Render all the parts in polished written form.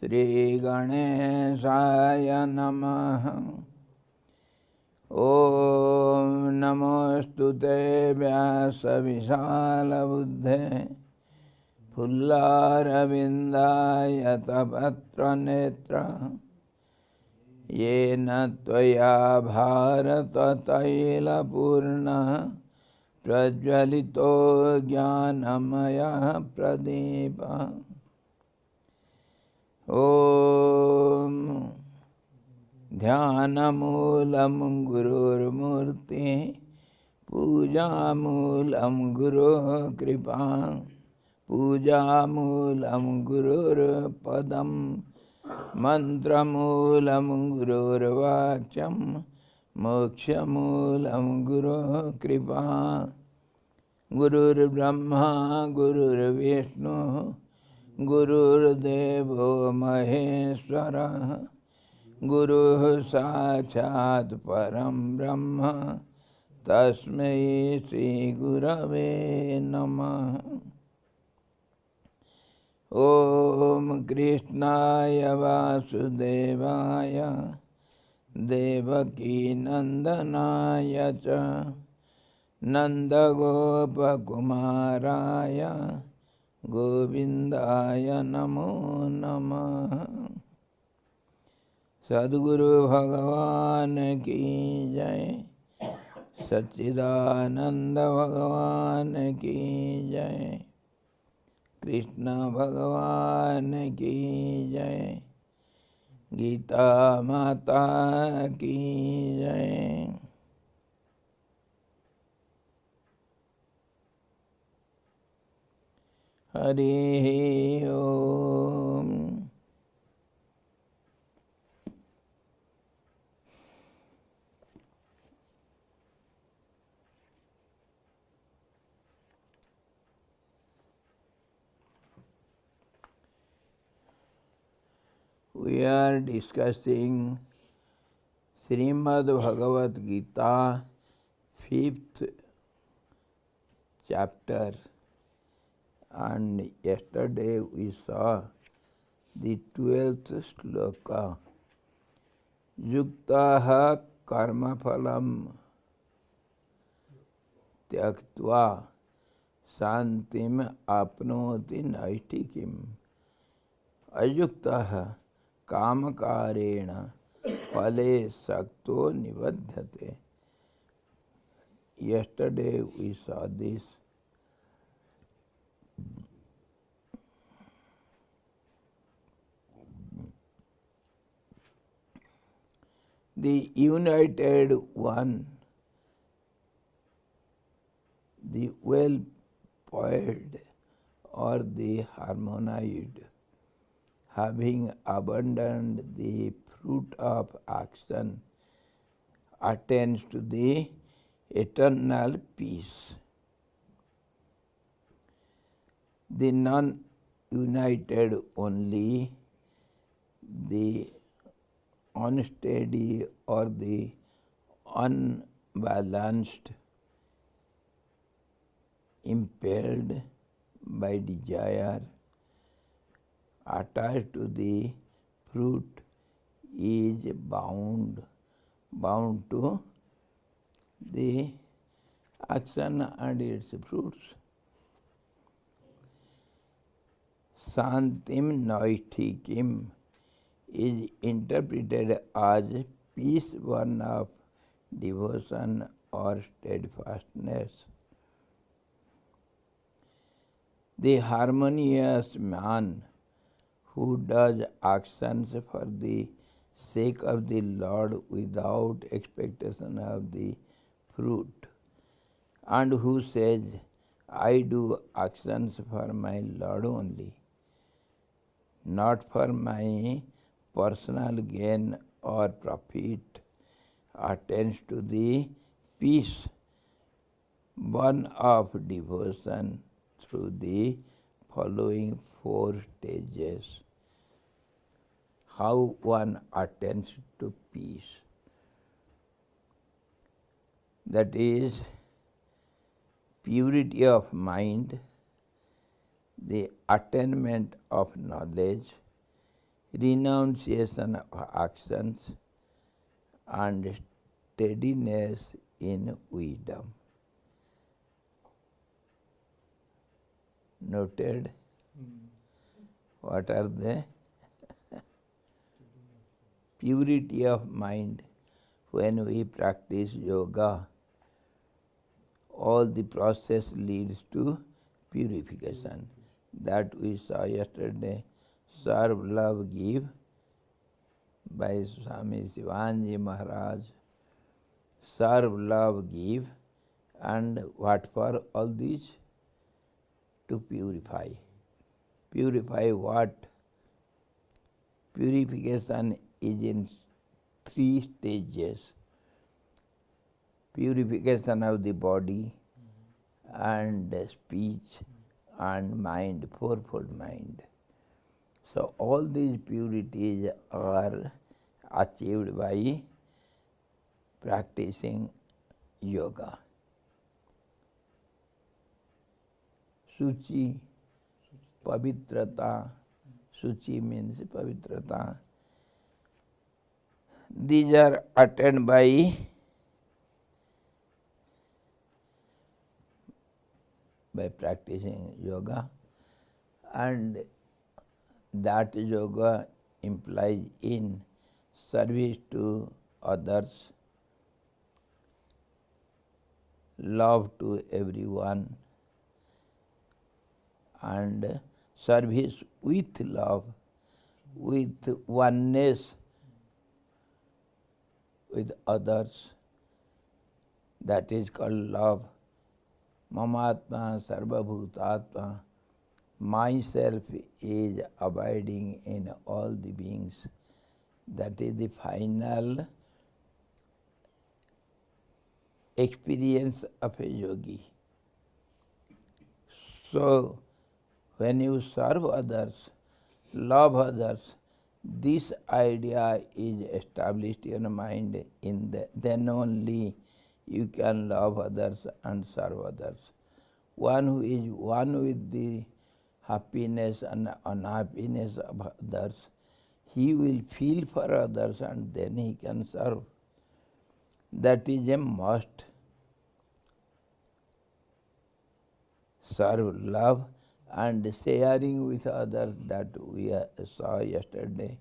Shri Ganeshaya Namaha. Om Namostute Vyasa Vishala Buddhe Pullarabindaya Tapatra Netra Yena Tvaya Bharata Taila Purna Prajvalito Jnanamaya Pradeepa. Om Dhyanamoolam Gururmurti Pujamoolam Guru Kripa Pujamoolam Gurur Padam Mantramoolam Gurur Vacham Mokshamoolam Guru Kripa Gurur Brahma Gurur Vishnu Gurur Devo Maheshwara Guru Sachat Param Brahma Tasmai Sri Gurave Namah. Om Krishnaya Vasudevaya Devaki Nandanaya Cha Nanda Gopa Kumaraya Govindaya Namo Namah. Sadguru Bhagavan ki jai, Satchidananda Bhagavan ki jai, Krishna Bhagavan ki jai, Gita Mata ki jai. Hari Om. We are discussing Srimad Bhagavad Gita, 5th chapter, and yesterday we saw the 12th sloka. Yuktaha karma phalam tyaktva santim apnoti naishtikim. Ayuktaha Kamakarena Phale Sakto Nibadhate. Yesterday we saw this. The united one, the well-poised or the harmonized, having abandoned the fruit of action, attains to the eternal peace. The non-united only, the unsteady or the unbalanced, impelled by desire, attached to the fruit, is bound to the action and its fruits. Santim Naishtikim is interpreted as peace born of devotion or steadfastness. The harmonious man who does actions for the sake of the Lord without expectation of the fruit, and who says, I do actions for my Lord only, not for my personal gain or profit, attains to the peace born of devotion through the following 4 stages. How one attains to peace. That is purity of mind, the attainment of knowledge, renunciation of actions, and steadiness in wisdom. Noted? What are they? Purity of mind. When we practice yoga, all the process leads to purification. That we saw yesterday. Serve, love, give by Swami Shivanji Maharaj. Serve, love, give, and what for all these? To purify. Purify what? Purification is in 3 stages. Purification of the body and speech and mind, fourfold mind. So all these purities are achieved by practicing yoga. Suchi, pavitrata. Suchi means pavitrata. These are attained by practicing yoga, and that yoga implies in service to others, love to everyone, and service with love, with oneness with others. That is called love. Mamatma sarvabhutatma. Myself is abiding in all the beings. That is the final experience of a yogi. So, when you serve others, love others, this idea is established in your mind. Then only you can love others and serve others. One who is one with the happiness and unhappiness of others, he will feel for others and then he can serve. That is a must. Serve, love, and sharing with others, that we saw yesterday.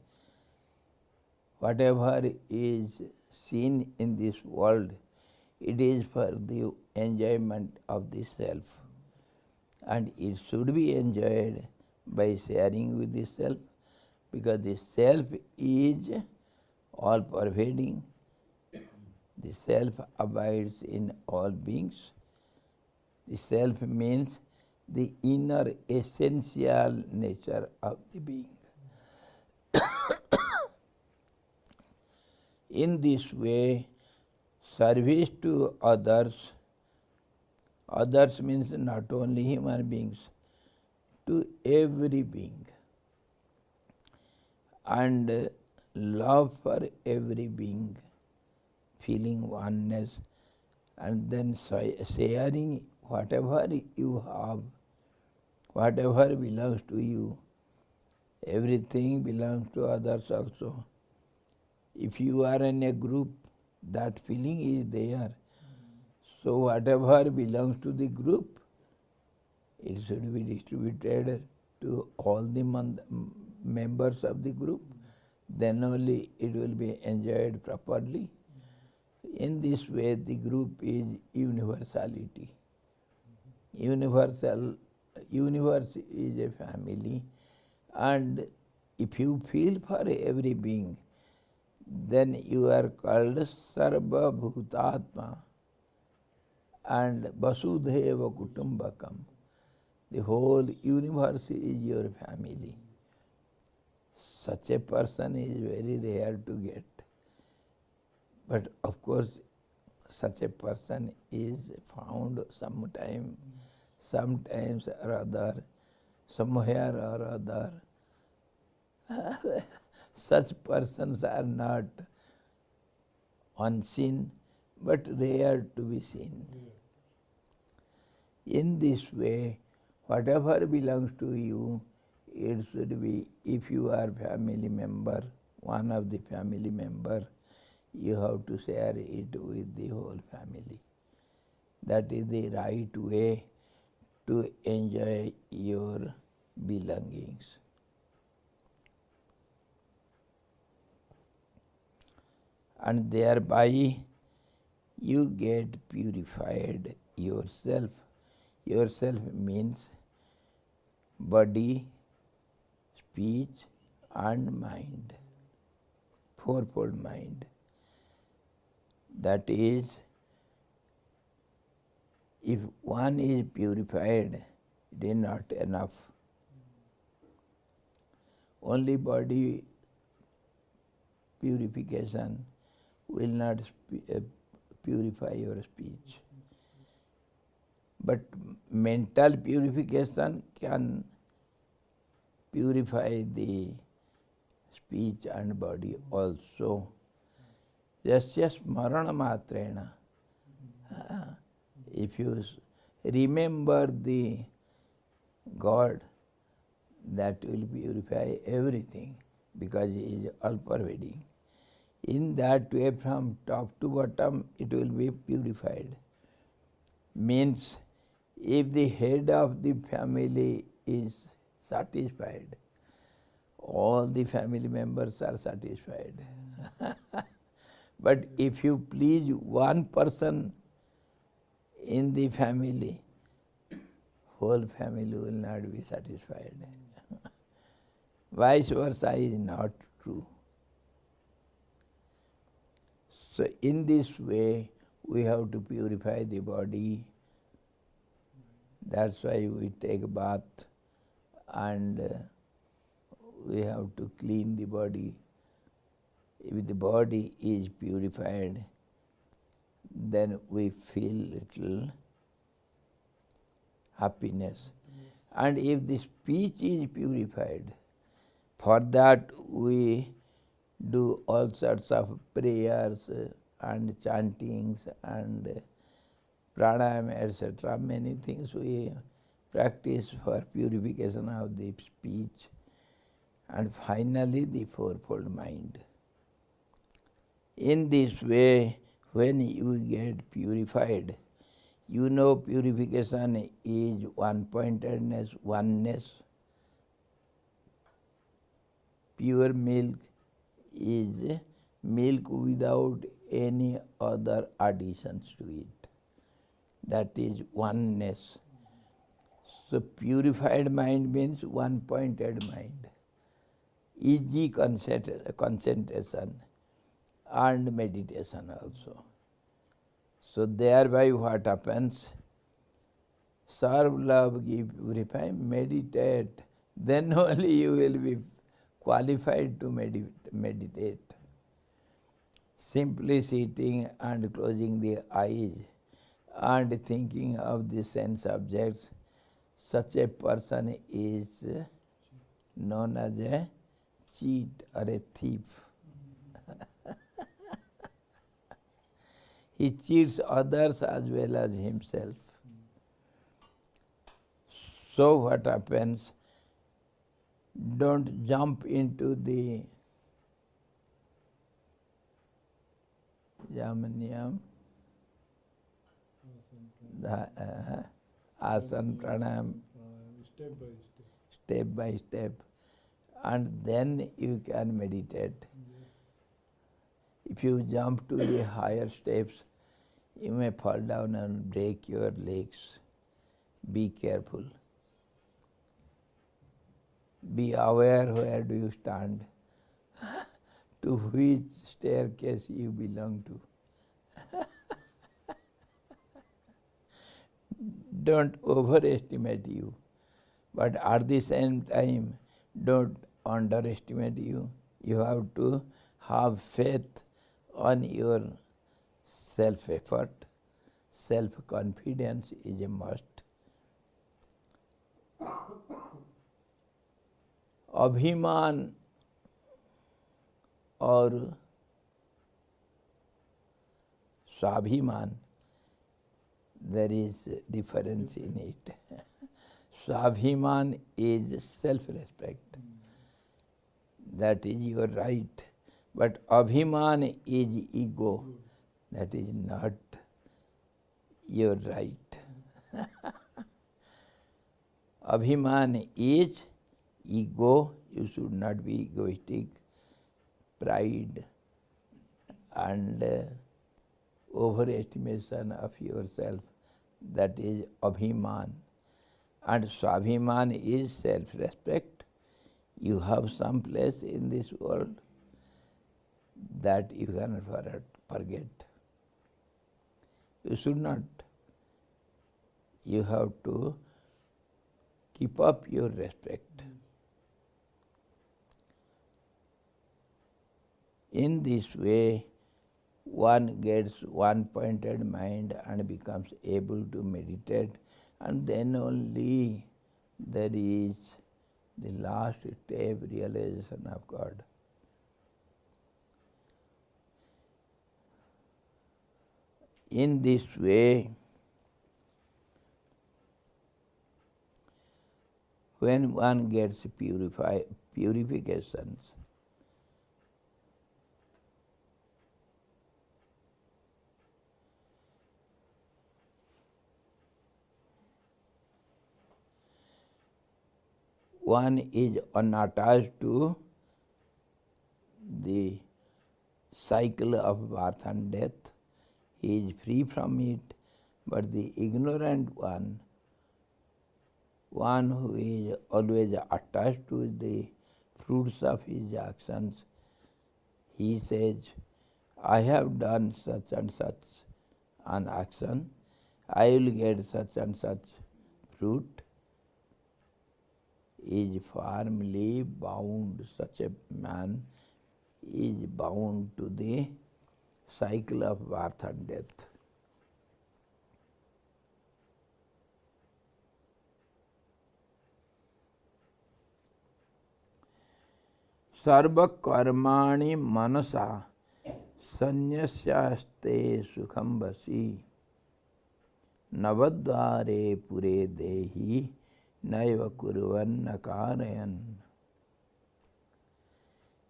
Whatever is seen in this world, it is for the enjoyment of the self. And it should be enjoyed by sharing with the self, because the self is all pervading. The self abides in all beings. The self means the inner essential nature of the being. In this way, service to others, others means not only human beings, to every being, and love for every being, feeling oneness, and then sharing whatever you have, whatever belongs to you, everything belongs to others also. If you are in a group, that feeling is there. So whatever belongs to the group, it should be distributed to all the members of the group. Then only it will be enjoyed properly. In this way, the group is universality. Universe is a family, and if you feel for every being, then you are called Sarva Bhutatma and Vasudhaiva Kutumbakam. The whole universe is your family. Such a person is very rare to get. But of course, such a person is found sometimes or other, somewhere or other. Such persons are not unseen, but rare to be seen. In this way, whatever belongs to you, it should be, if you are family member, one of the family member, you have to share it with the whole family. That is the right way to enjoy your belongings. And thereby you get purified yourself. Yourself means body, speech and mind, fourfold mind. That is, if one is purified, it is not enough. Only body purification will not purify your speech. But mental purification can purify the speech and body also. Yasya smarana matrena. If you remember the God, that will purify everything, because He is all-pervading. In that way, from top to bottom, it will be purified. Means, if the head of the family is satisfied, all the family members are satisfied. But if you please one person in the family, whole family will not be satisfied. Vice versa is not true. So in this way, we have to purify the body. That's why we take a bath, and we have to clean the body. If the body is purified, then we feel little happiness. And if the speech is purified, for that we do all sorts of prayers and chantings and pranayama, etc. Many things we practice for purification of the speech. And finally, the fourfold mind. In this way, when you get purified, you know purification is one-pointedness, oneness. Pure milk is milk without any other additions to it. That is oneness. So purified mind means one-pointed mind. Easy concentration and meditation also. So thereby what happens? Serve, love, give, purify, meditate. Then only you will be qualified to meditate. Simply sitting and closing the eyes and thinking of the sense objects, such a person is known as a cheat or a thief. He cheats others as well as himself. So what happens? Don't jump into the Yamanyam, Asan Pranam, step by step, and then you can meditate. If you jump to the higher steps, you may fall down and break your legs. Be careful. Be aware where do you stand, to which staircase you belong to. Don't overestimate you, but at the same time, don't underestimate you. You have to have faith on your self-effort. Self-confidence is a must. Abhiman or Swabhiman, there is difference in it. Swabhiman is self-respect. That is your right. But Abhiman is ego. That is not your right. Abhiman is ego. You should not be egoistic. Pride and overestimation of yourself. That is Abhiman. And Swabhiman is self-respect. You have some place in this world that you cannot forget. You should not. You have to keep up your respect. In this way, one gets one-pointed mind and becomes able to meditate, and then only there is the last step, realization of God. In this way, when one gets purifications, one is unattached to the cycle of birth and death. He is free from it, but the ignorant one who is always attached to the fruits of his actions, he says, I have done such and such an action, I will get such and such fruit, is firmly bound, such a man is bound to the cycle of birth and death. Sarva karmani manasa sanyasyaste sukham vasi navadvare pure dehi naiva kurvan nakarayan.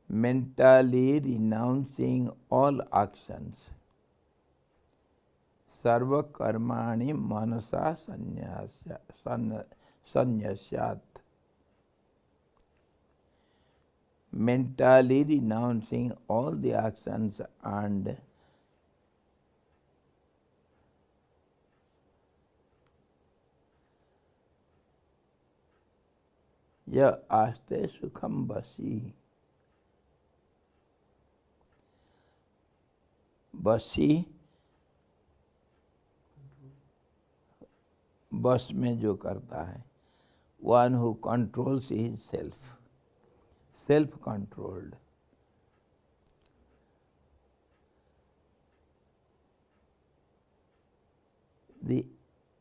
Mentally renouncing all actions. Sarva karmani manasa sanyasyat. Mentally renouncing all the actions and ya aste sukham vasi. बसी बस में जो करता है, one who controls his self, self-controlled. The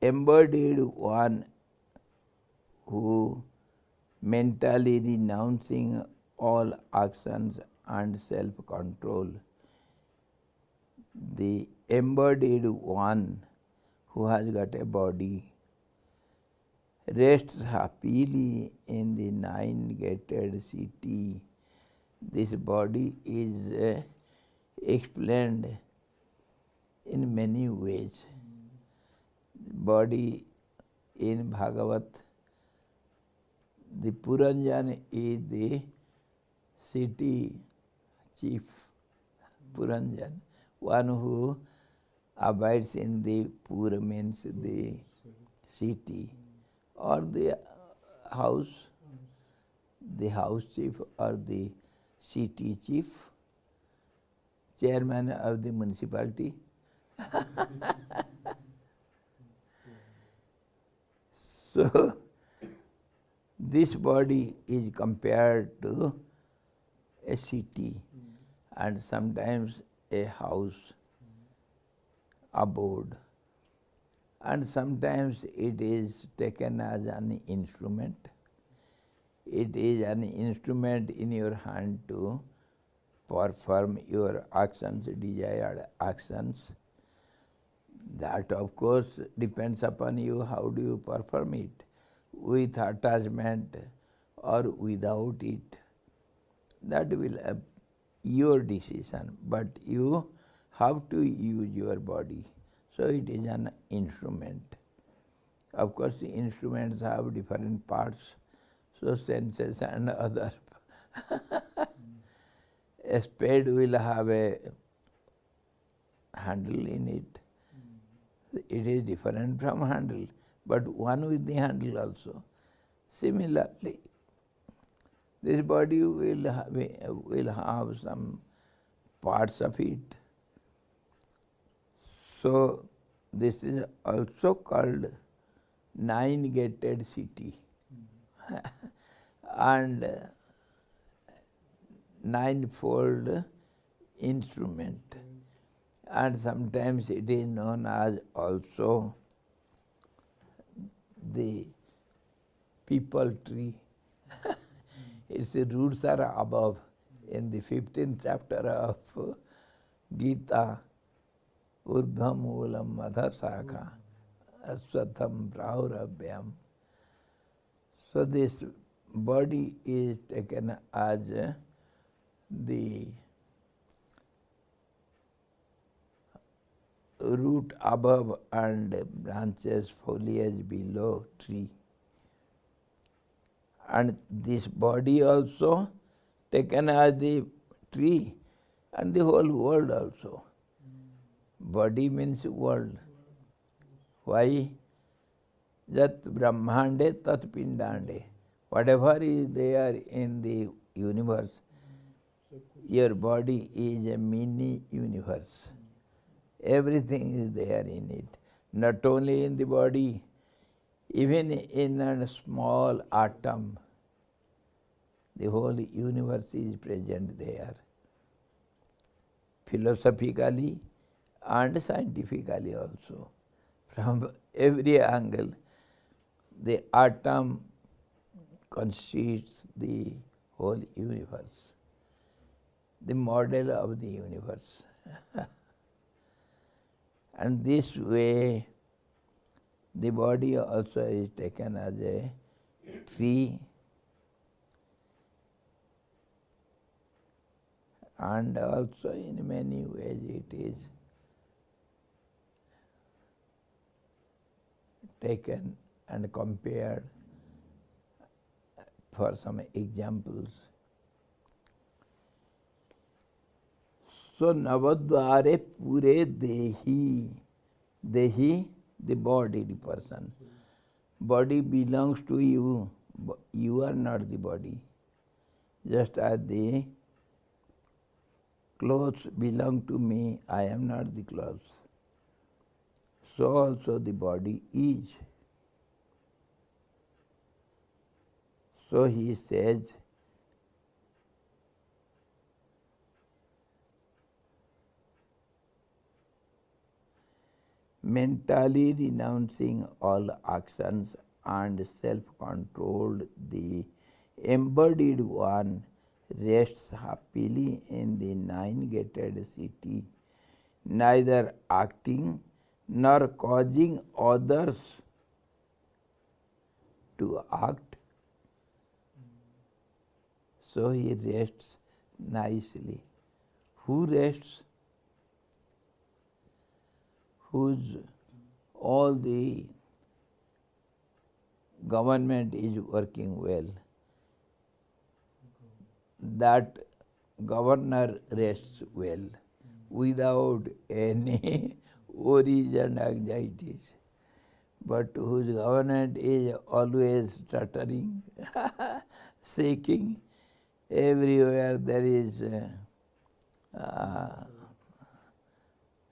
embodied one who mentally renouncing all actions and self-control, the embodied one who has got a body rests happily in the nine-gated city. This body is explained in many ways. Body in Bhagavad, the Puranjan is the city chief, Puranjan. One who abides in the Pura means the city, or the house chief or the city chief, chairman of the municipality. So, this body is compared to a city and sometimes a house, abode, and sometimes it is taken as an instrument. It is an instrument in your hand to perform your actions, desired actions. That of course depends upon you, how do you perform it. with attachment or without it, that will be your decision. But you have to use your body. So it is an instrument. Of course, the instruments have different parts, so senses and other. A spade will have a handle in it. It is different from handle, but one with the handle also. Similarly, this body will have some parts of it. So this is also called nine-gated city and ninefold instrument. And sometimes it is known as also the people tree. Its roots are above. In the 15th chapter of Gita, Urdham Moolam Madhasakha Aswatham Prahurabhyam. So this body is taken as the root above and branches, foliage below tree. And this body also taken as the tree and the whole world also. Body means world. Why? Jat brahmande tat pindande. Whatever is there in the universe, your body is a mini universe. Everything is there in it. Not only in the body, even in a small atom, the whole universe is present there. Philosophically and scientifically also. From every angle, the atom constitutes the whole universe, the model of the universe. And this way, the body also is taken as a tree, and also in many ways it is taken and compared. For some examples, so Navadvare Pure Dehi. Dehi, the body, the person. Body belongs to you. You are not the body. Just as the clothes belong to me, I am not the clothes. So also the body is. So he says, mentally renouncing all actions and self-controlled, the embodied one rests happily in the nine-gated city, neither acting nor causing others to act. So he rests nicely. Who rests? Whose all the government is working well. That governor rests well without any worries and anxieties. But whose government is always stuttering, shaking, everywhere there is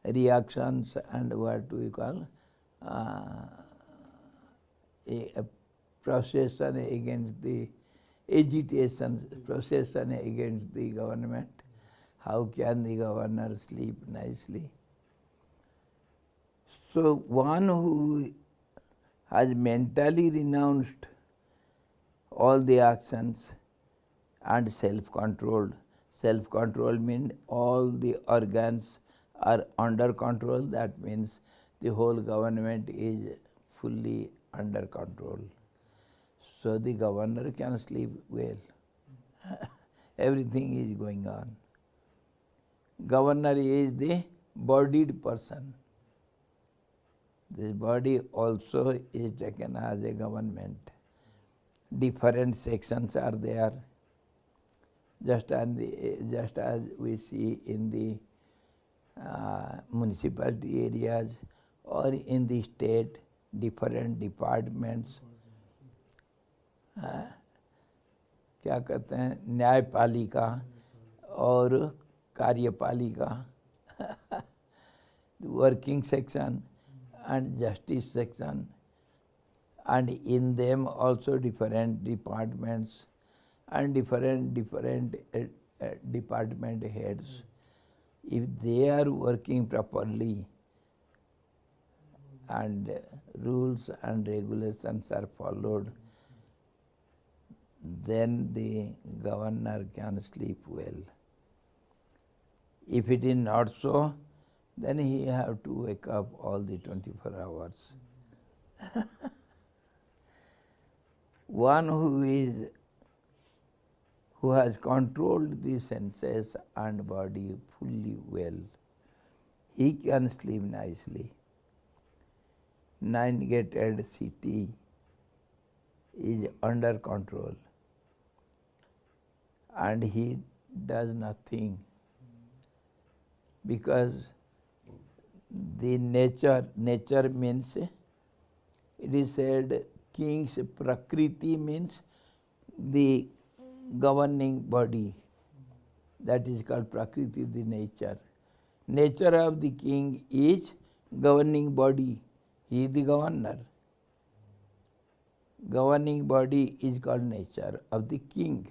reactions and what we call a procession against the agitation, procession against the government. How can the governor sleep nicely? So one who has mentally renounced all the actions and self-controlled. Self-control means all the organs are under control. That means the whole government is fully under control. so the governor can sleep well. Everything is going on. Governor is the bodied person. This body also is taken as a government. Different sections are there. Just as we see in the municipality areas or in the state, different departments. क्या कहते हैं, न्यायपालिका और कार्यपालिका, working section and justice section, and in them also different departments and different department heads. If they are working properly and rules and regulations are followed, then the governor can sleep well. If it is not so, then he have to wake up all the 24 hours. One who has controlled the senses and body fully well, he can sleep nicely. Nine-gated city is under control, and he does nothing, because the nature means, it is said, king's prakriti means the governing body. That is called prakriti, the nature. Nature of the king is governing body. He is the governor. Governing body is called nature of the king.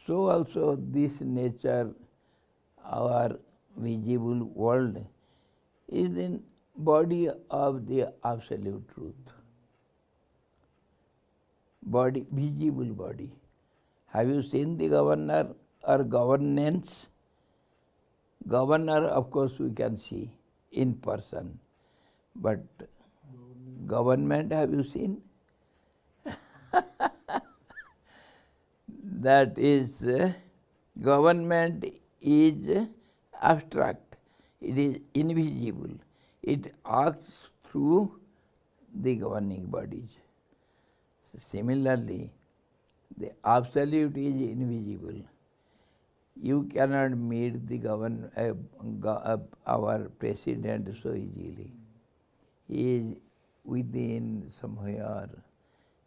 So also this nature, our visible world, is the body of the absolute truth. Body, visible body. Have you seen the governor or governance? Governor, of course, we can see in person. But government, have you seen? That is, government is abstract. It is invisible. It acts through the governing bodies. Similarly, the absolute is invisible. You cannot meet the our president so easily. He is within somewhere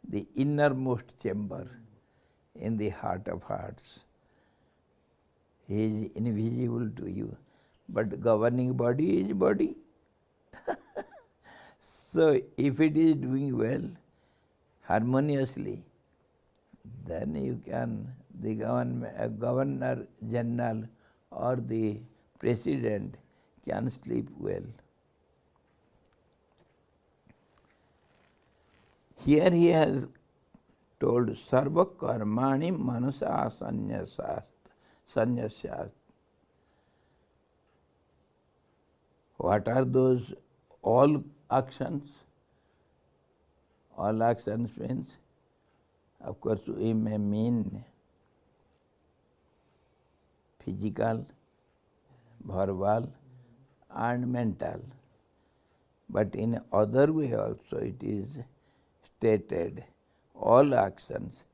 the innermost chamber in the heart of hearts. He is invisible to you, but governing body is body. So if it is doing well, harmoniously, then you can, the governor general or the president can sleep well. Here he has told sarva karmani manasa sanyasa. What are those all actions? All actions means, of course, we may mean physical, verbal and mental. But in other way also it is stated, all actions,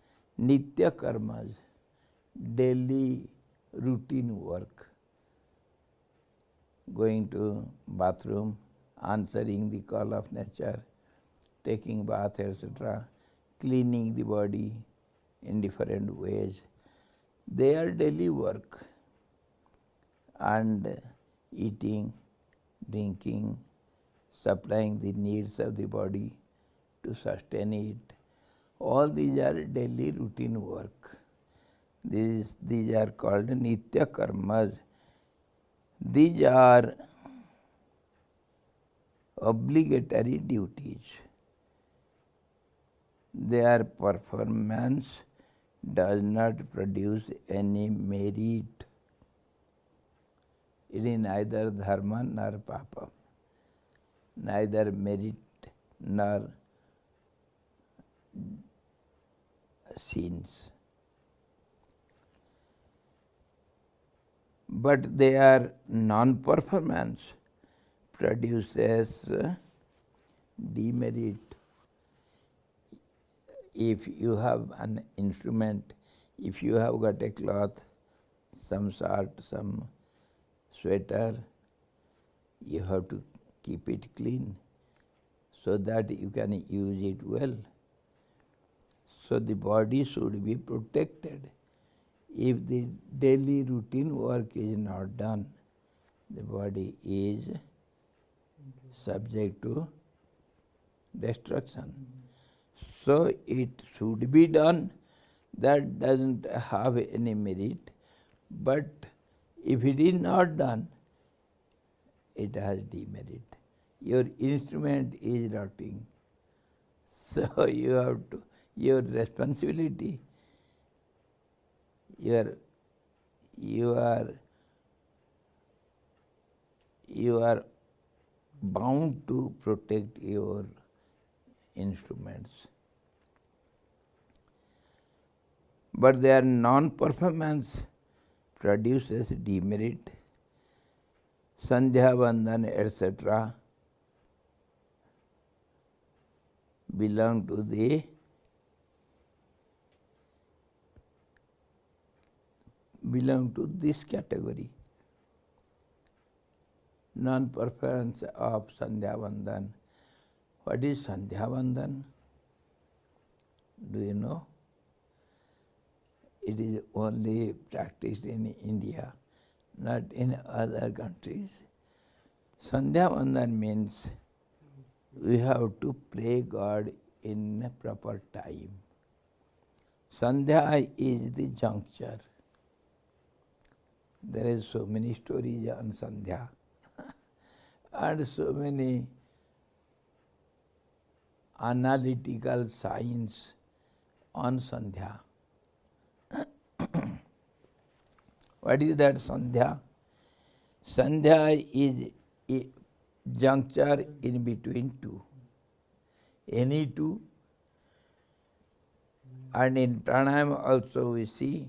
nitya karmas, daily routine work, going to bathroom, answering the call of nature, taking bath, etc., cleaning the body in different ways. They are daily work. And eating, drinking, supplying the needs of the body to sustain it, all these are daily routine work. These are called nitya karmas. These are obligatory duties. Their performance does not produce any merit. It is neither dharma nor papa, neither merit nor scenes. But their non-performance produces demerit. If you have an instrument, if you have got a cloth, some shirt, some sweater, you have to keep it clean so that you can use it well. So the body should be protected. If the daily routine work is not done, the body is subject to destruction. So it should be done. That doesn't have any merit. But if it is not done, it has demerit. Your instrument is rotting. So you have to, your responsibility, you are bound to protect your instruments. But their non-performance produces demerit. Sandhya Bandhan, etc. belong to this category. Non-performance of Sandhya Bandhan. What is Sandhya Bandhan? Do you know? It is only practiced in India, not in other countries. Sandhya Bandhan means we have to pray God in proper time. Sandhya is the juncture. There is so many stories on Sandhya and so many analytical science on Sandhya. What is that Sandhya? Sandhya is a juncture in between two. Any two. And in pranayama also we see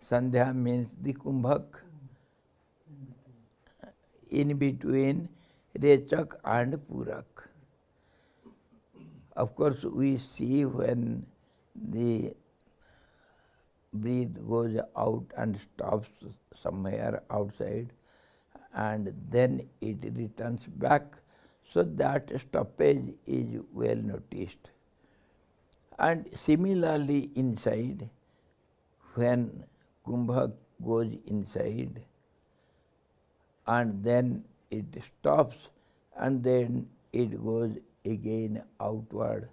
Sandhya means the kumbhak. In between Rechak and Purak. Of course, we see when the breath goes out and stops somewhere outside, and then it returns back. So that stoppage is well noticed. And similarly inside, when kumbhak goes inside, and then it stops, and then it goes again outward.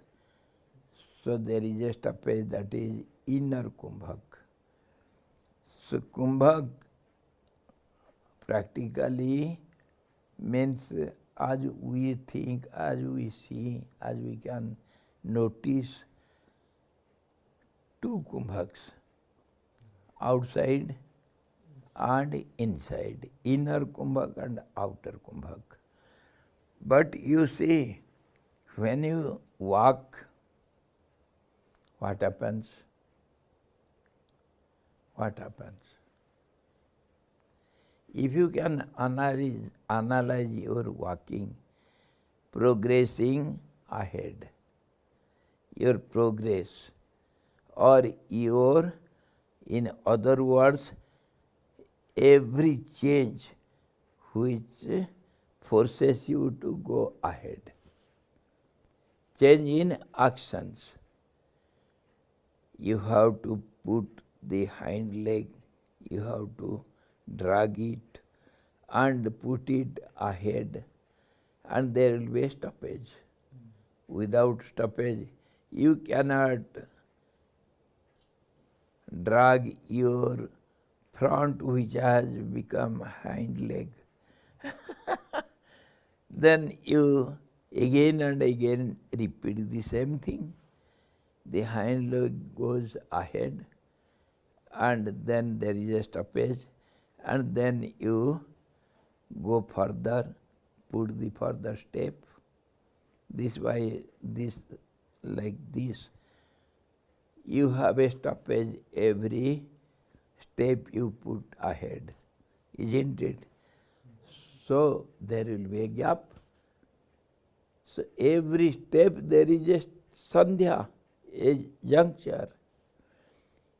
So there is a stoppage, that is inner kumbhak. So kumbhak practically means as we think, as we see, as we can notice two kumbhaks, outside and inside, inner kumbhak and outer kumbhak. But you see, when you walk, what happens? What happens? If you can analyze your walking, progressing ahead, your progress, or your, in other words, every change which forces you to go ahead. Change in actions. You have to put the hind leg, you have to drag it and put it ahead, and there will be a stoppage. Without stoppage, you cannot drag your front, which has become hind leg. Then you again and again repeat the same thing. The hind leg goes ahead, and then there is a stoppage, and then you go further, put the further step. This way, this, like this. you have a stoppage every step you put ahead, isn't it? So there will be a gap. So every step there is a sandhya, a juncture.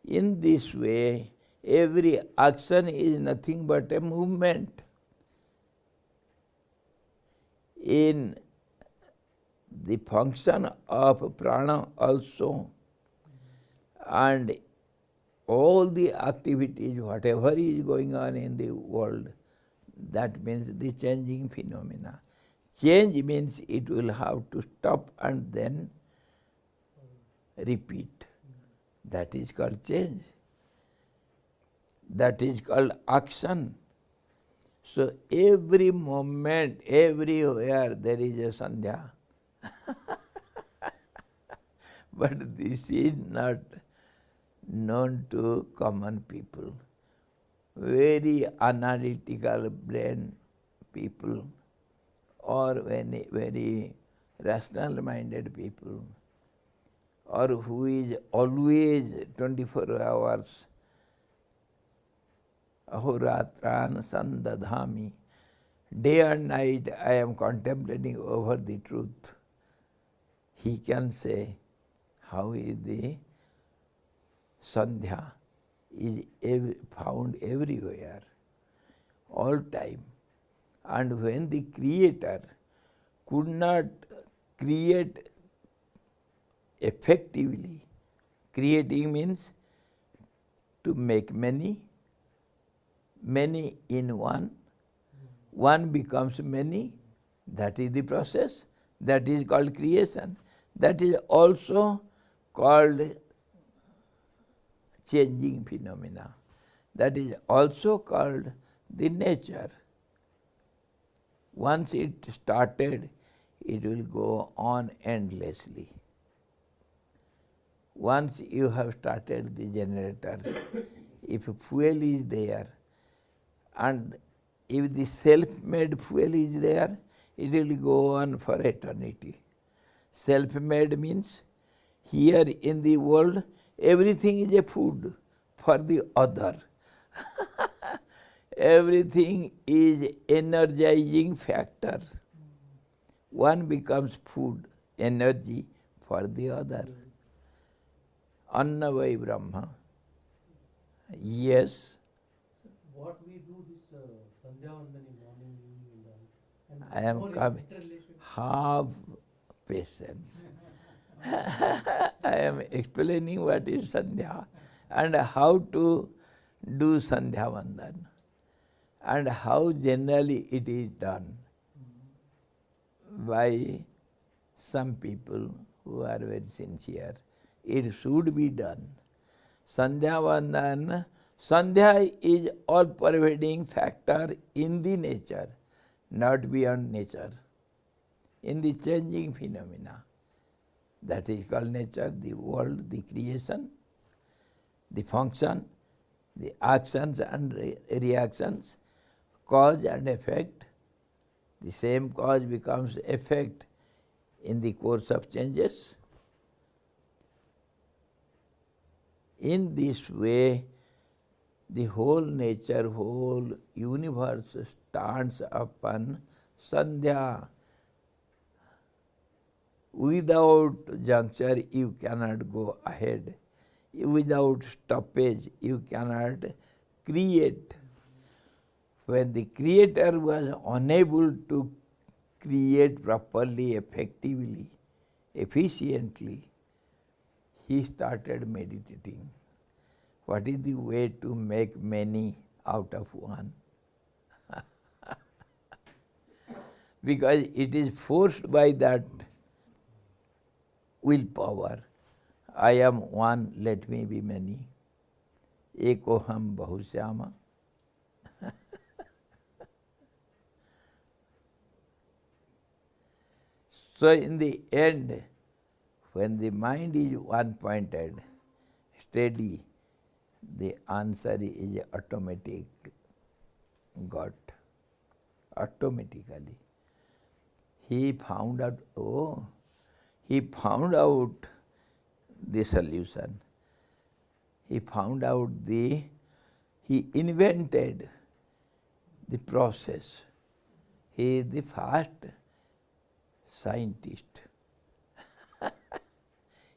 In this way, every action is nothing but a movement. In the function of prana also, and all the activities, whatever is going on in the world, that means the changing phenomena. Change means it will have to stop and then repeat. That is called change. That is called action. So every moment, everywhere there is a sandhya. But this is not known to common people. Very analytical brain people, or very rational minded people, or who is always 24 hours ahoratran sandadhami, day and night I am contemplating over the truth. He can say how is the sandhya is found everywhere, all time. And when the Creator could not create effectively, creating means to make many, many in one, one becomes many, that is the process, that is called creation. That is also called changing phenomena. That is also called the nature. Once it started, it will go on endlessly. Once you have started the generator, if fuel is there, and if the self-made fuel is there, it will go on for eternity. Self-made means here in the world, everything is a food for the other. Everything is energizing factor. One becomes food, energy for the other. Anna vai Brahma. Yes. What we do this Sandhya Vandana morning, evening, and I am coming. Have patience. I am explaining what is Sandhya and how to do Sandhya Vandan and how generally it is done by some people who are very sincere. It should be done. Sandhya Vandan, Sandhya is all-pervading factor in the nature, not beyond nature, in the changing phenomena. That is called nature, the world, the creation, the function, the actions and reactions, cause and effect. The same cause becomes effect in the course of changes. In this way, the whole nature, whole universe stands upon Sandhya. Without juncture, you cannot go ahead. Without stoppage, you cannot create. When the Creator was unable to create properly, effectively, efficiently, he started meditating. What is the way to make many out of one? Because it is forced by that willpower. I am one, let me be many. Ekoham bahusyama. So in the end, when the mind is one-pointed, steady, the answer is automatic, got, automatically. He found out the solution. he found out he invented the process. He is the first scientist,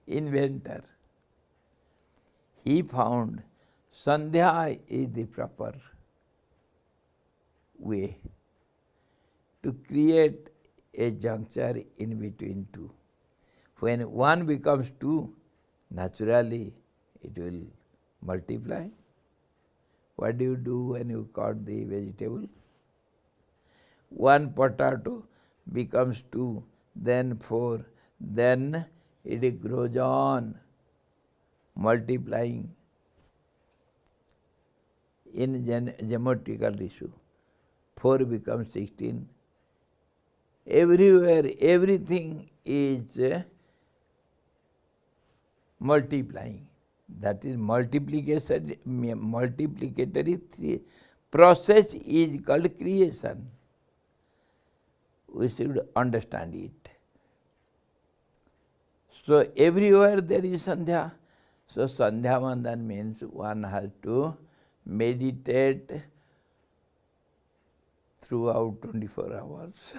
inventor. He found Sandhya is the proper way to create a juncture in between two. When one becomes two, naturally it will multiply. What do you do when you cut the vegetable? One potato becomes two, then four, then it grows on, multiplying in geometrical ratio. 4 becomes 16. Everywhere, everything is multiplying. That is multiplication, multiplicatory process is called creation. We should understand it. So everywhere there is Sandhya. So Sandhya Vandan means one has to meditate throughout 24 hours.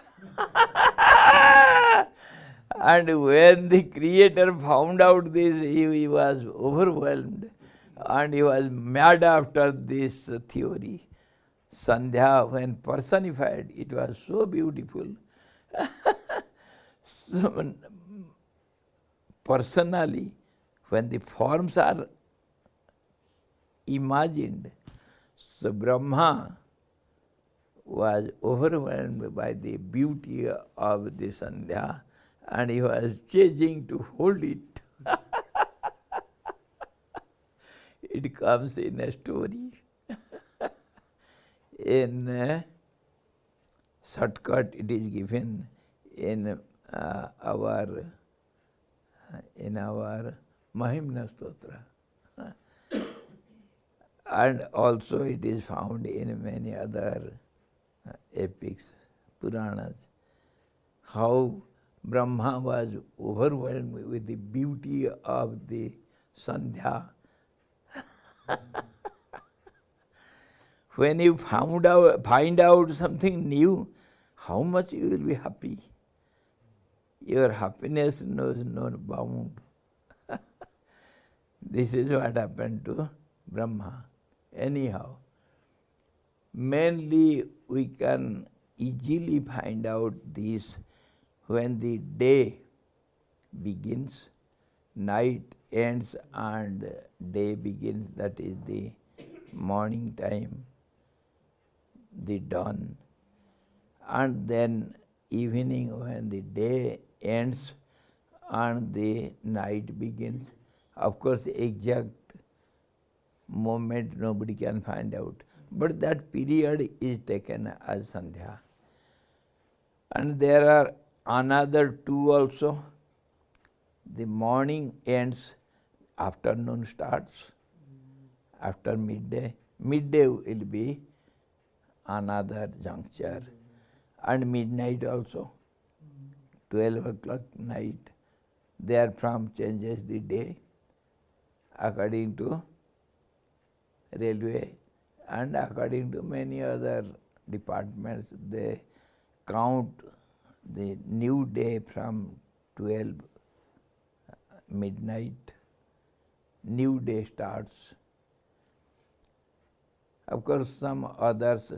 And when the Creator found out this, he was overwhelmed and he was mad after this theory. Sandhya, when personified, it was so beautiful. So, personally, when the forms are imagined, so Brahma was overwhelmed by the beauty of the Sandhya and he was chasing to hold it. It comes in a story. In shortcut it is given in our Mahimna Stotra. And also it is found in many other epics, Puranas, how Brahma was overwhelmed with the beauty of the Sandhya. When you find out something new, how much you will be happy. Your happiness knows no bound. This is what happened to Brahma. Anyhow, mainly we can easily find out this when the day begins, night ends and day begins, that is the morning time, the dawn, and then evening when the day ends and the night begins. Of course, exact moment nobody can find out, but that period is taken as Sandhya. And there are another two also. The morning ends, afternoon starts, after midday. Midday will be another juncture, and midnight also, 12 o'clock night. Therefrom changes the day according to railway and according to many other departments. They count the new day from 12 midnight. New day starts. Of course, some others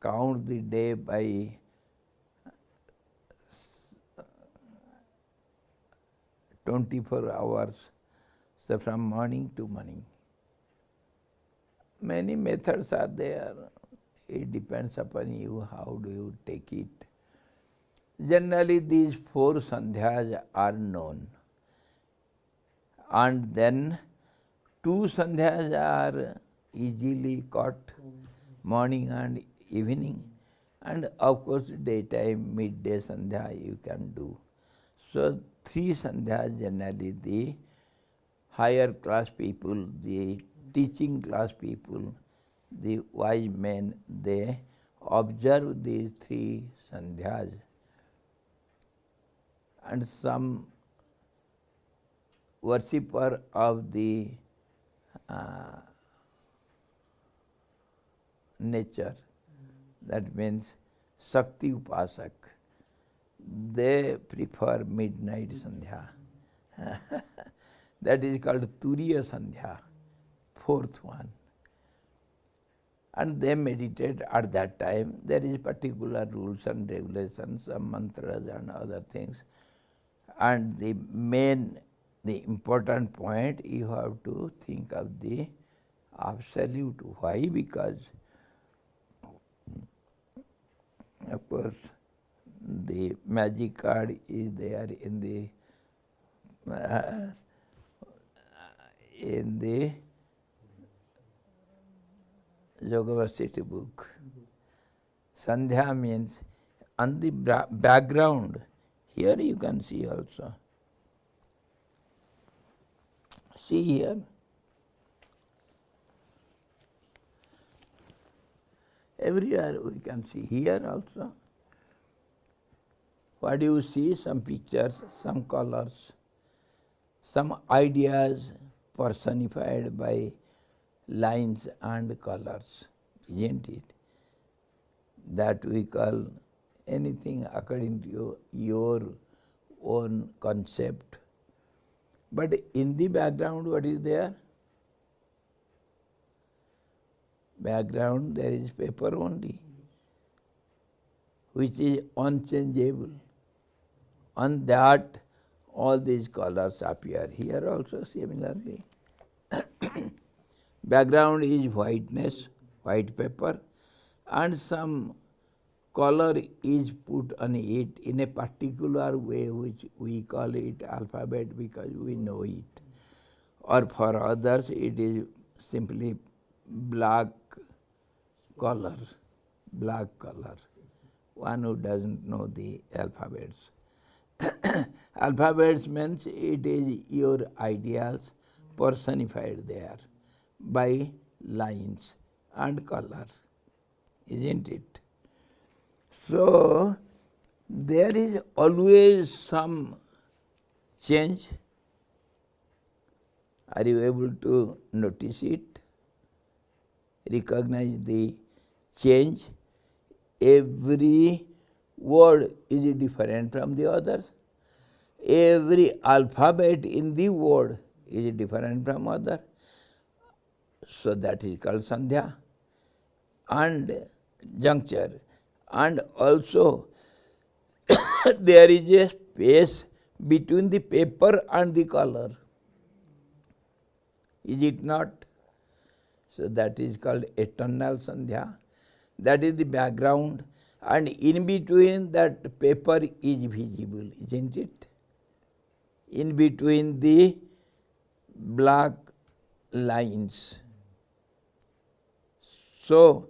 count the day by "24 hours, so from morning to morning." Many methods are there. It depends upon you, how do you take it. Generally, these 4 Sandhyas are known. And then 2 Sandhyas are easily caught, morning and evening. And of course, daytime, midday Sandhya you can do. So 3 Sandhyas generally the higher class people, the teaching class people, the wise men, they observe these 3 Sandhyas. And some worshipper of the uh, nature. That means Shakti Upasak. They prefer midnight Sandhya. That is called Turiya Sandhya, fourth one. And they meditate at that time. There is particular rules and regulations, some mantras and other things. And the important point, you have to think of the absolute. Why? Because, of course, the magic card is there in the Yoga Vasiti book. Sandhya means on the background. Here you can see also. See here. Everywhere we can see. Here also. What do you see? Some pictures, some colors, some ideas personified by lines and colors, isn't it? That we call anything according to your own concept. But in the background, what is there? Background, there is paper only, which is unchangeable. On that, all these colors appear. Here also similarly. Background is whiteness, white paper, and some color is put on it in a particular way, which we call it alphabet because we know it. Or for others, it is simply black color, one who doesn't know the alphabets. Alphabets means it is your ideas personified there by lines and color, isn't it? So, there is always some change. Are you able to notice it? Recognize the change. Every word is different from the others. Every alphabet in the word is different from other. So that is called Sandhya and juncture. And also there is a space between the paper and the color. Is it not? So that is called eternal Sandhya. That is the background, and in between that paper is visible, isn't it? In between the black lines. So,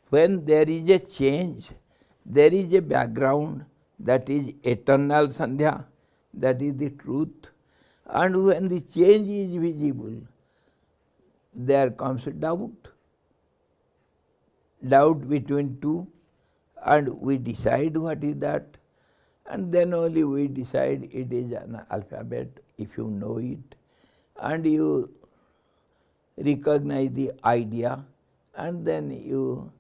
when there is a change, there is a background, that is eternal Sandhya, that is the truth. And when the change is visible, there comes doubt. Doubt between two, and we decide what is that, and then only we decide it is an alphabet if you know it, and you recognize the idea, and then you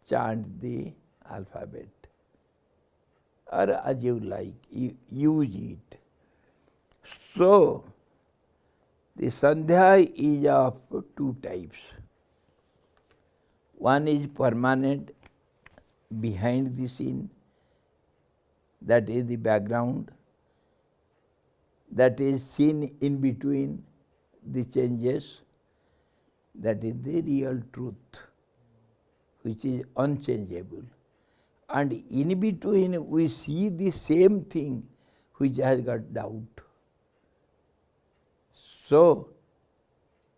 chant the alphabet, or as you like, you use it. So, the Sandhya is of two types. One is permanent, behind the scene, that is the background, that is seen in between the changes, that is the real truth, which is unchangeable. And in between we see the same thing which has got doubt. So,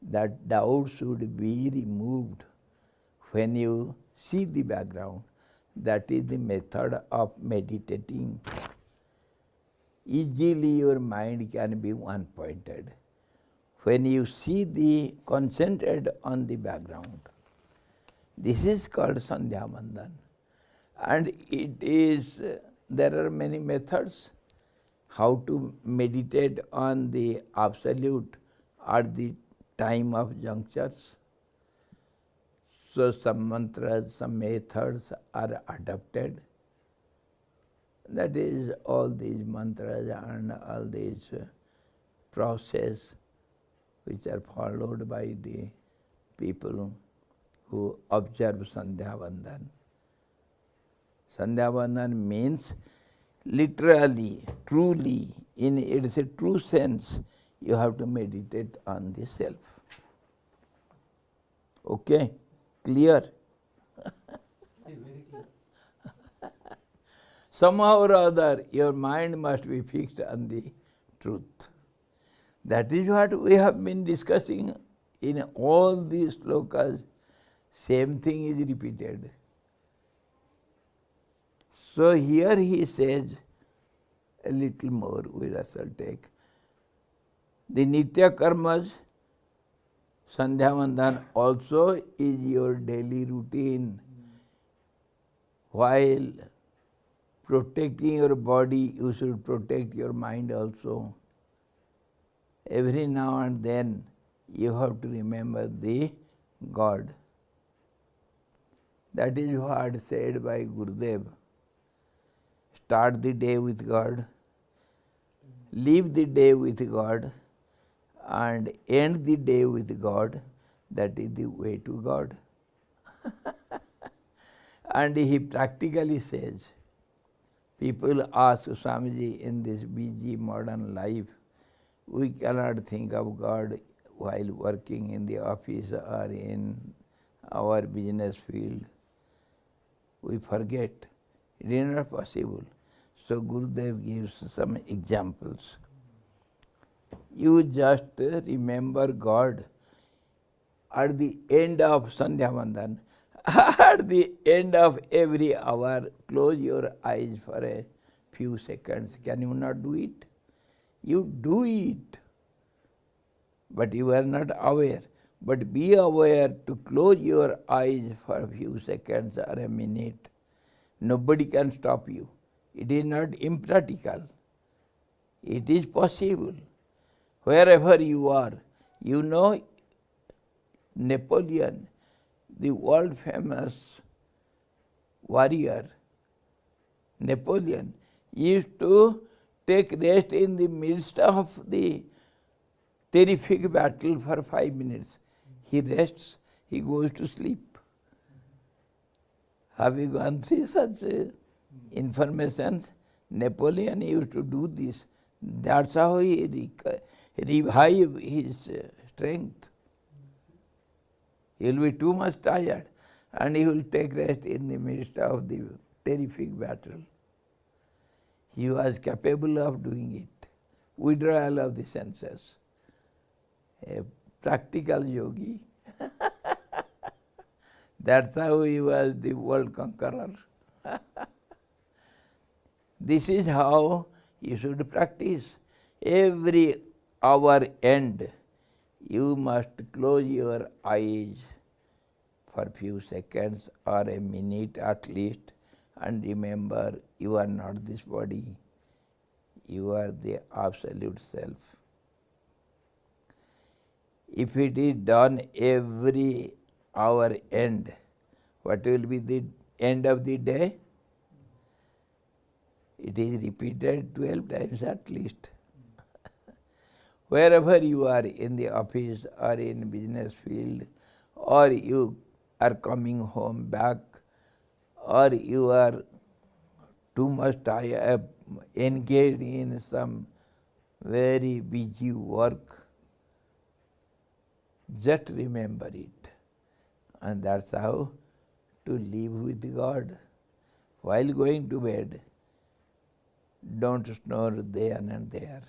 that doubt should be removed when you see the background. That is the method of meditating. Easily your mind can be one-pointed. When you see the concentrated on the background, this is called Sandhya Vandan. And it is, there are many methods how to meditate on the absolute at the time of junctures. So some mantras, some methods are adopted. That is, all these mantras and all these process which are followed by the people who observe Sandhya Vandan. Sandhya Vandan means literally, truly, in its a true sense, you have to meditate on the self. Okay? Clear? Very clear. Somehow or other, your mind must be fixed on the truth. That is what we have been discussing in all these slokas. Same thing is repeated. So here he says a little more, we shall take. The Nitya Karmas, Sandhya Vandan also is your daily routine. While protecting your body, you should protect your mind also. Every now and then you have to remember the God. That is what said by Gurudev. Start the day with God, leave the day with God, and end the day with God. That is the way to God. And he practically says, people ask Swamiji, in this busy modern life, we cannot think of God while working in the office or in our business field. We forget. It is not possible. So Gurudev gives some examples. You just remember God at the end of Sandhya Vandan. At the end of every hour, close your eyes for a few seconds. Can you not do it? You do it, but you are not aware. But be aware to close your eyes for a few seconds or a minute. Nobody can stop you. It is not impractical. It is possible. Wherever you are, you know Napoleon, the world famous warrior, Napoleon, used to take rest in the midst of the terrific battle for 5 minutes. He rests, he goes to sleep. Have you gone through such informations? Napoleon used to do this. That's how he revived his strength. He will be too much tired and he will take rest in the midst of the terrific battle. He was capable of doing it. Withdrawal of the senses. A practical yogi. That's how he was the world conqueror. This is how you should practice. Every hour end, you must close your eyes for a few seconds or a minute at least and remember you are not this body. You are the absolute self. If it is done every hour end, what will be the end of the day? It is repeated 12 times at least. Wherever you are, in the office or in business field, or you are coming home back, or you are too much tired, engaged in some very busy work, just remember it. And that's how to live with God. While going to bed, don't snore there and there.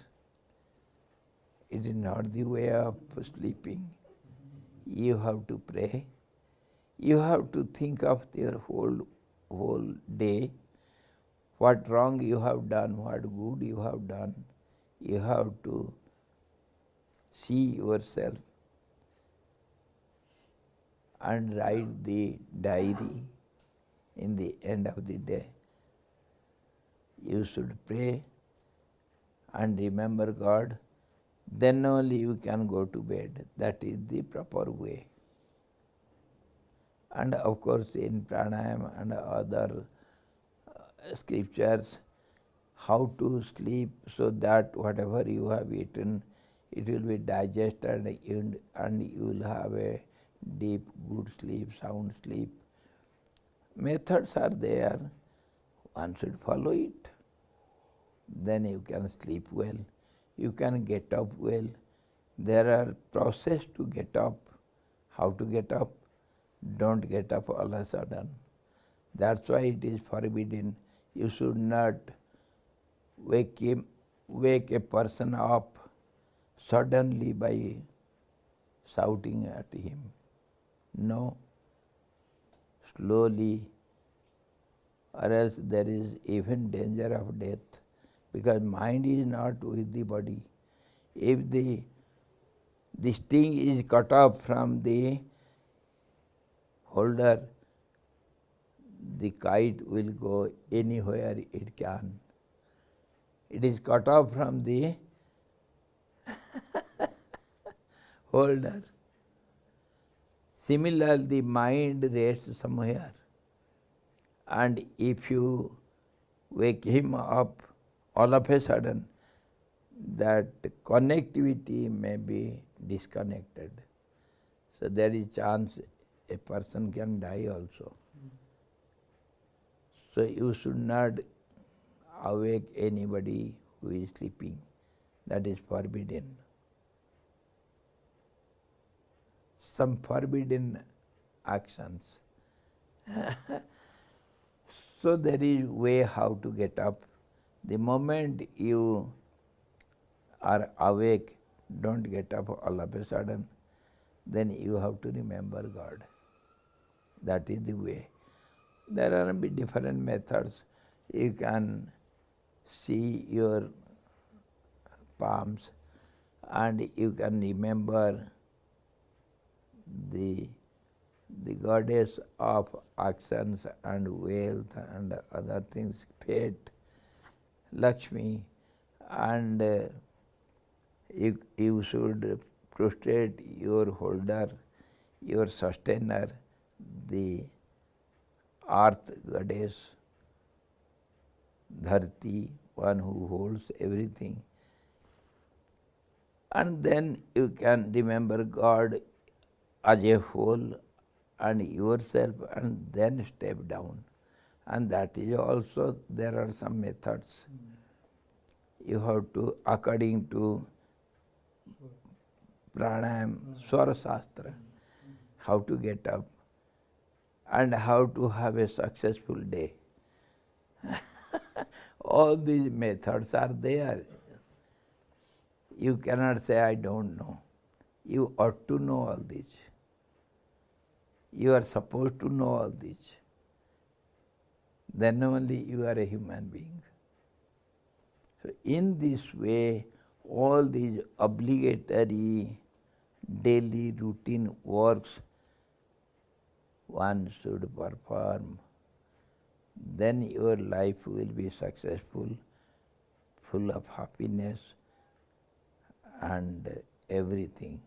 It is not the way of sleeping. You have to pray. You have to think of your whole day, what wrong you have done, what good you have done. You have to see yourself and write the diary in the end of the day. You should pray and remember God, then only you can go to bed. That is the proper way. And of course in pranayama and other scriptures, how to sleep so that whatever you have eaten, it will be digested and you will have a deep, good sleep, sound sleep. Methods are there. One should follow it. Then you can sleep well. You can get up well. There are process to get up. How to get up? Don't get up all of a sudden. That's why it is forbidden. You should not wake a person up suddenly by shouting at him. No. Slowly, or else there is even danger of death, because mind is not with the body. If the sting is cut off from the holder, the kite will go anywhere it can. It is cut off from the holder. Similarly, the mind rests somewhere, and if you wake him up all of a sudden, that connectivity may be disconnected. So there is chance a person can die also. So you should not awake anybody who is sleeping. That is forbidden. Some forbidden actions. So there is way how to get up. The moment you are awake, don't get up all of a sudden. Then you have to remember God. That is the way. There are different methods. You can see your palms and you can remember the goddess of actions and wealth and other things, fate, Lakshmi, and you should prostrate your holder, your sustainer, the earth goddess, Dharti, one who holds everything. And then you can remember God as a whole and yourself, and then step down. And that is also, there are some methods. You have to, according to pranayam, swara shastra, how to get up and how to have a successful day. All these methods are there. You cannot say, I don't know. You ought to know all this. You are supposed to know all this. Then only you are a human being. So in this way, all these obligatory daily routine works one should perform. Then your life will be successful, full of happiness and everything.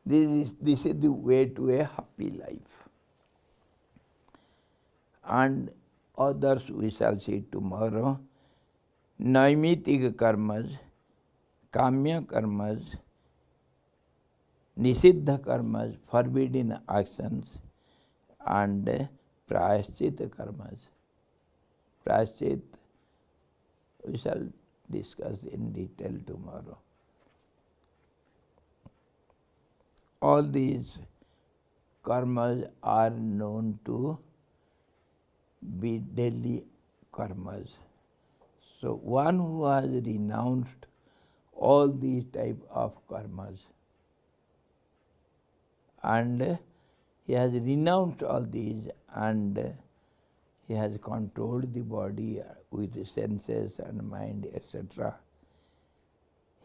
This is the way to a happy life. And others we shall see tomorrow. Naimitika karmas, kamya karmas, nisiddha karmas, forbidden actions, and prayashchita karmas. Prayashchit we shall discuss in detail tomorrow. All these karmas are known to be daily karmas. So one who has renounced all these type of karmas, and he has renounced all these, and he has controlled the body with the senses and mind, etc.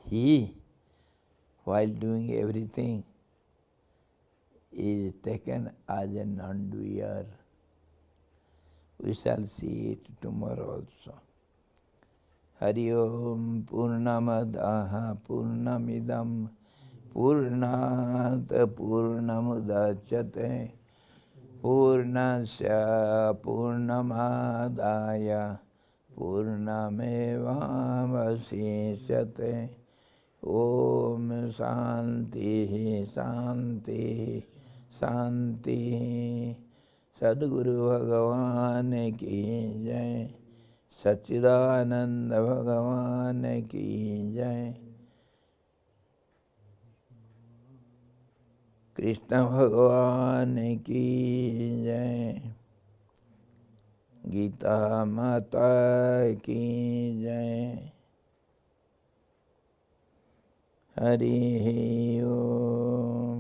He, while doing everything, is taken as a non-doer. We shall see it tomorrow also. Hari ओम पूर्णमदः पूर्णमिदं पूर्णात् पूर्णमुदच्यते पूर्णस्य पूर्णमादाय पूर्णमेवावशिष्यते। ओम शांति शांति शांति। सद्गुरु भगवान की जय। सच्चिदानंद भगवान की जय। कृष्ण भगवान की जय। गीता माता की जय। हरि ओम।